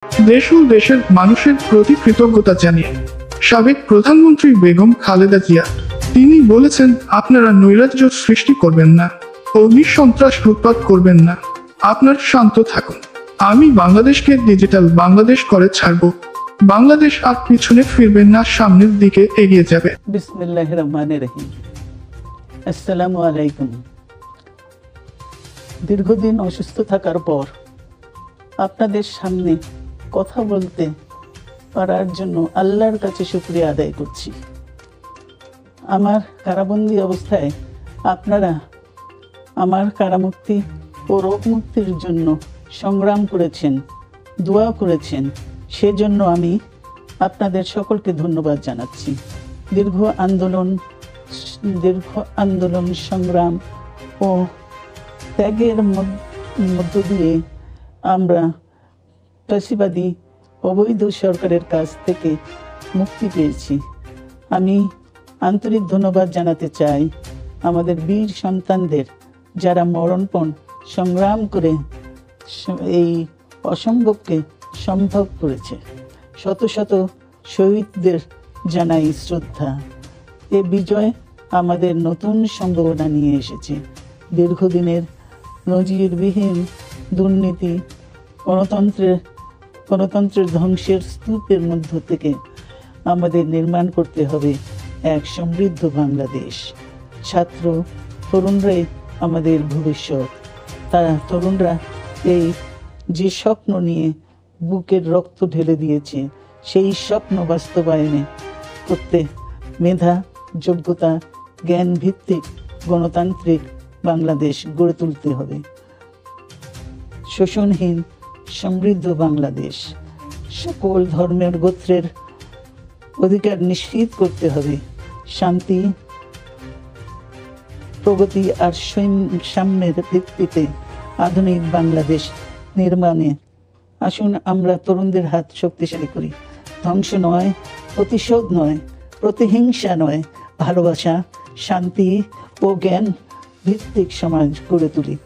দেশ ও দেশের মানুষের প্রতি কৃতজ্ঞতা জানিয়ে সাবেক প্রধানমন্ত্রী বেগম খালেদা জিয়া তিনি বলেছেন, আপনারা নৈরাজ্য সৃষ্টি করবেন না ও নিঃসন্ত্রাস উৎপাত করবেন না, আপনার শান্ত থাকুন। আমি বাংলাদেশকে ডিজিটাল বাংলাদেশ করে ছাড়ব। বাংলাদেশ আর পিছনে ফিরবেন না, সামনের দিকে এগিয়ে যাবে। বিসমিল্লাহির রহমানির রহিম। আসসালামু আলাইকুম। দীর্ঘদিন অসুস্থ থাকার পর আপনাদের সামনে কথা বলতে পারার জন্য আল্লাহর কাছে শুকরিয়া আদায় করছি। আমার কারাবন্দী অবস্থায় আপনারা আমার কারামুক্তি ও রোগ মুক্তির জন্য সংগ্রাম করেছেন, দোয়া করেছেন, সেজন্য আমি আপনাদের সকলকে ধন্যবাদ জানাচ্ছি। দীর্ঘ আন্দোলন সংগ্রাম ও ত্যাগের মধ্য দিয়ে আমরা ফ্যাসিবাদী অবৈধ সরকারের কাছ থেকে মুক্তি পেয়েছি। আমি আন্তরিক ধন্যবাদ জানাতে চাই আমাদের বীর সন্তানদের, যারা মরণপণ সংগ্রাম করে এই অসম্ভবকে সম্ভব করেছে। শত শত শহীদদের জানাই শ্রদ্ধা। এ বিজয় আমাদের নতুন সম্ভাবনা নিয়ে এসেছে। দীর্ঘদিনের নজিরবিহীন দুর্নীতি, গণতন্ত্রের ধ্বংসের স্তূপের মধ্য থেকে আমাদের নির্মাণ করতে হবে এক সমৃদ্ধ বাংলাদেশ। ছাত্র তরুণরাই আমাদের ভবিষ্যৎ। তারা তরুণরা এই যে স্বপ্ন নিয়ে বুকের রক্ত ঢেলে দিয়েছে, সেই স্বপ্ন বাস্তবায়নে করতে মেধা, যোগ্যতা, জ্ঞান ভিত্তিক গণতান্ত্রিক বাংলাদেশ গড়ে তুলতে হবে। শোষণহীন সমৃদ্ধ বাংলাদেশ, সকল ধর্মের গোত্রের অধিকার নিশ্চিত করতে হবে। শান্তি, প্রগতি আর সাম্যের ভিত্তিতে আধুনিক বাংলাদেশ নির্মাণে আসুন আমরা তরুণদের হাত শক্তিশালী করি। ধ্বংস নয়, প্রতিশোধ নয়, প্রতিহিংসা নয়, ভালোবাসা, শান্তি ও জ্ঞান ভিত্তিক সমাজ গড়ে তুলি।